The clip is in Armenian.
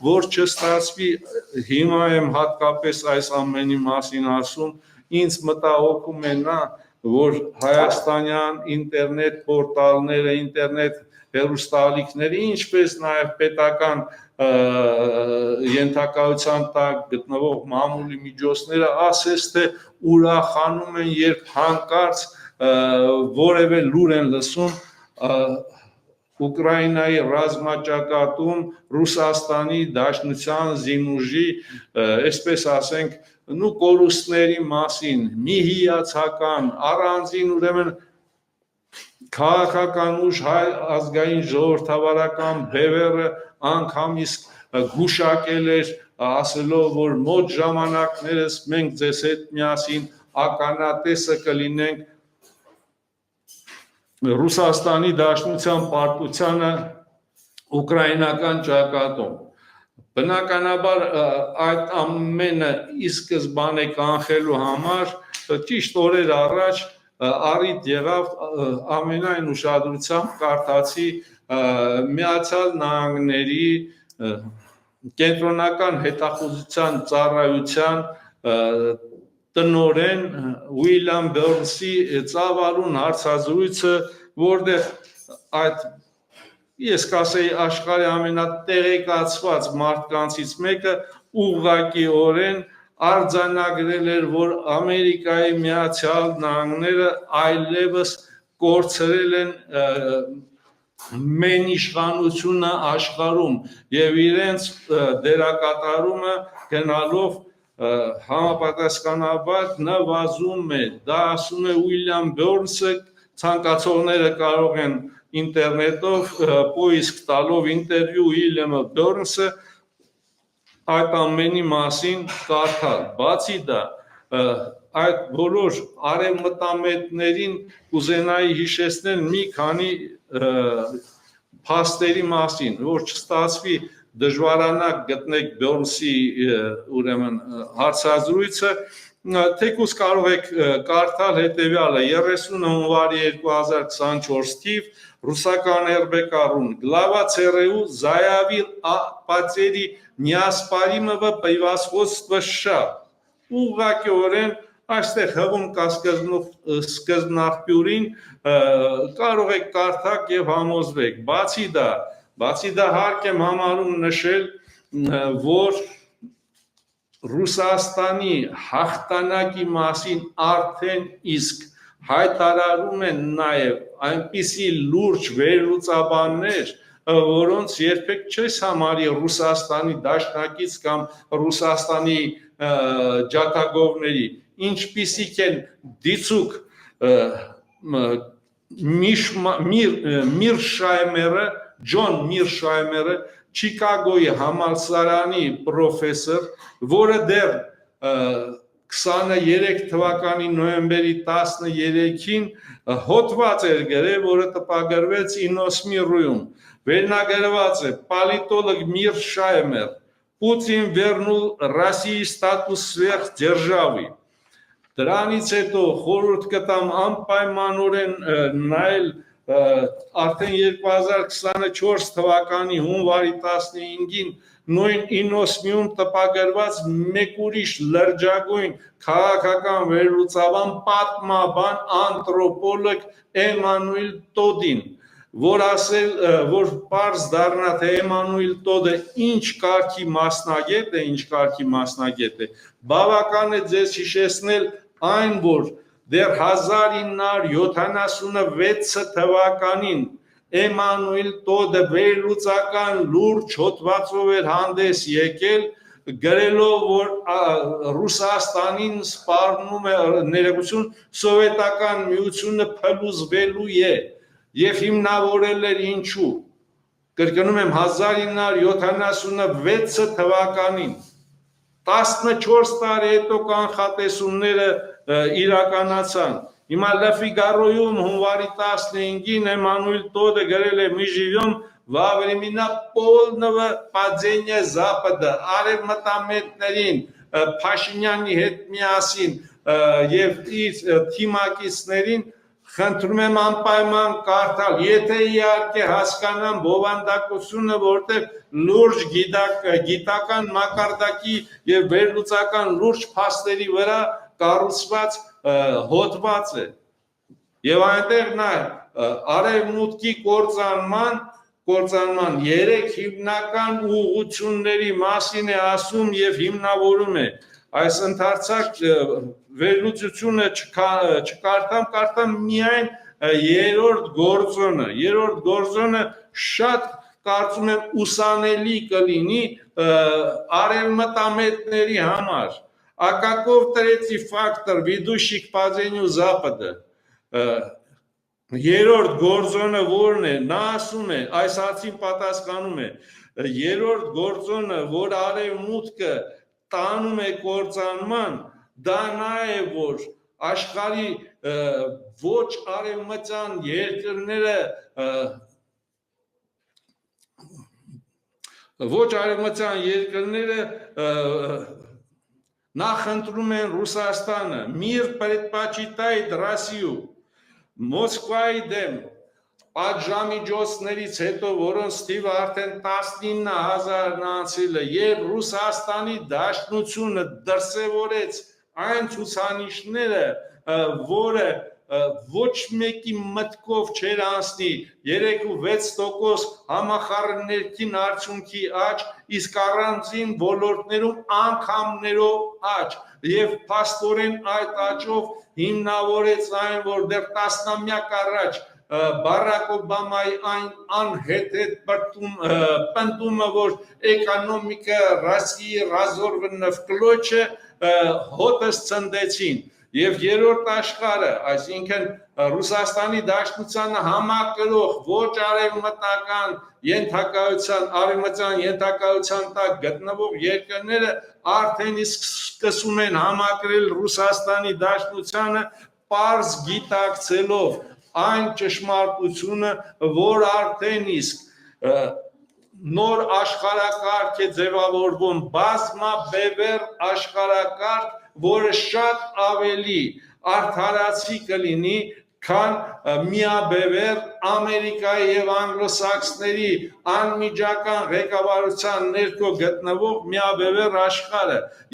որ չստացվի, հիմա եմ հատկապես այս ամենի մասին ասում, ինձ մտահոգում է նա, որ հայաստանյան ինտերնետ պորտալները, ինտերնետ հեռուստաալիքները, ինչպես նաև պետական ենթակայության տակ գտնվող մամուլի միջոցները ասես թե ուրախանում են, երբ հանկարծ որևէ լուր են լսում Ուկրաինայի ռազմաճակատում Ռուսաստանի Դաշնության զինուժի, այսպես ասենք, կորուստների մասին, մի հիացական, առանձին ուրեմն քաղաքական ուժ հայ ազգային ժողովրդավարական բևեռը անգամ իսկ գուշակել էր, ասելով, որ մոտ ժամանակներս մենք ձեզ հետ միասին ականատեսը կլինենք Ռուսաստանի Դաշնության պարտությանը ուկրաինական ճակատում։ Բնականաբար այդ ամենը ի սկզբանե կանխելու համար ճիշտ օրեր առաջ առիթ եղավ ամենայն ուշադրությամբ կարդացի Միացյալ Նահանգների կենտրոնական հետախուզության ծառայության տնօրեն Ուիլյամ Բերնսի ծավալուն հարցազրույցը, որտեղ այդ ես կասեի աշխարհի ամենատեղեկացված մարդկանցից մեկը ուղղակիորեն արձանագրել էր, որ Ամերիկայի Միացյալ Նահանգները այլևս կորցրել են մենիշխանությունը աշխարհում եւ իրենց դերակատարումը գնալով համապատասխանաբար նվազում է, դա ասում է Ուիլյամ Բերնսը, ցանկացողները կարող են ինտերնետով պոիսկ տալով ինտերվյու Ուիլյամ Բերնսը այդ ամենի մասին կարդալ, բացի դա այդ բոլոր արևմտամետներին կուզենայի հիշեցնել մի քանի փաստերի մասին, որ չստացվի դժվարանակ գտնեք Բերնսի ուրեմն հարցազրույցը, թեկուզ կարող եք կարդալ հետևյալը 30 հունվարի 2024 թիվ ռուսական ՌԲԿ-ում глава ЦРУ заявил о потере неоспоримого превосходства США ուղղակիորեն այստեղ հղում կա սկզբնաղբյուրին կարող եք կարդալ եւ համոզվեք, բացի դա հարկ եմ համարում նշել, որ Ռուսաստանի հաղթանակի մասին արդեն իսկ հայտարարում են նաև այնպիսի լուրջ վերլուծաբաններ, որոնց երբեք չես համարի Ռուսաստանի դաշնակից կամ Ռուսաստանի ջատագովների, ինչպիսիք են դիցուկ Ջոն Միրշայմերը, Չիկագոյի համալսարանի պրոֆեսոր, որը դեռ 23 թվականի նոյեմբերի 13-ին հոդված էր գրել, որը տպագրվեց Ինոսմիրույում, վերնագրված է Պոլիտոլոգ Միրշայմեր, Պուտին վերնул Ռոսիայի ստատուս սվերхдержавы։ Դրանից հետո խորհուրդ կտամ անպայմանորեն նայել արդեն 2024 թվականի հունվարի 15-ին նույն Ինոսմիում տպագրված մեկ ուրիշ լրջագույն քաղաքական վերլուծաբան պատմաբան անթրոպոլոգ Էմանուել Տոդին, որ ասել, որ պարզ դառնա, թե Էմանուել Տոդը ինչ կարգի մասնագետ է, բավական է ձեզ հիշեցնել այն, որ դեռ 1976 թվականին Էմանուել Տոդը վերլուծական լուրջ հոդվածով էր հանդես եկել, գրելով, որ Ռուսաստանին սպառնում է ներողություն սովետական միությունը փլուզվելու է եւ հիմնավորել էր ինչու։ Կրկնում եմ 1976 թվականին 14 տարի հետո կանխատեսումները իրականացան։ Հիմա Լը Ֆիգարոյում հունվարի 15-ին Էմանուել Տոդը գրել է «Мы живем во времена полного падения Запада», արևմտամետներին Փաշինյանի հետ միասին եւ իր թիմակիցներին Խնդրում եմ անպայման կարդալ, եթե իհարկե հասկանամ բովանդակությունը, որտեղ լուրջ գիտական մակարդակի եւ վերլուծական լուրջ փաստերի վրա կառուցված հոդված է։ Եվ այնտեղ նա արևմուտքի կործանման 3 հիմնական ուղղությունների մասին է ասում եւ հիմնավորում է։ Այս ընդարձակ վերլուծությունը չկարդամ միայն երրորդ գործոնը շատ կարծում եմ ուսանելի կլինի արևմտամետների համար։ А каков третий фактор, ведущий к падению Запада? Երրորդ գործոնը որն է, նա ասում է, այս հարցին պատասխանում է, երրորդ գործոնը, որ արևմուտքը տանում է կործանման, դա նա է, որ աշխարհի ոչ արևմտյան երկրները նախընտրում են Ռուսաստանը, мир предпочитает Россию, Մոսկվայի դեմ պատժամիջոցներից հետո, որոնց թիվը արդեն 19,000-ն անցել է, եւ Ռուսաստանի Դաշնությունը դրսևորեց այն ցուցանիշները, որը ոչ մեկի մտքով չէր անցնի 3-6% համախառն արդյունքի աճ, իսկ առանձին ոլորտներում անգամներով աճ, եւ փաստորեն այդ աճով հիմնավորեց այն, որ դեռ տասնամյակ առաջ Բարակ Օբամայի այն անհեթեթ պնդումը, որ էկոնոմիկա Ռոսիայի разорвана в клочья, հոտս ցնդեցին։ Եվ երրորդ աշխարհը, այսինքն Ռուսաստանի Դաշնությանը համակրող ոչ արևմտյան ենթակայության տակ գտնվող երկրները արդեն իսկ սկսում են համակրել Ռուսաստանի Դաշնությանը, պարզ գիտակցելով այն ճշմարտությունը, որ արդեն իսկ նոր աշխարհակարգ է ձևավորվում, բազմաբևեռ աշխարհակարգ, որը շատ ավելի արդարացի կլինի, քան միաբևեռ Ամերիկայի եւ անգլոսաքսների անմիջական ղեկավարության ներքո գտնվող միաբևեռ աշխարհը։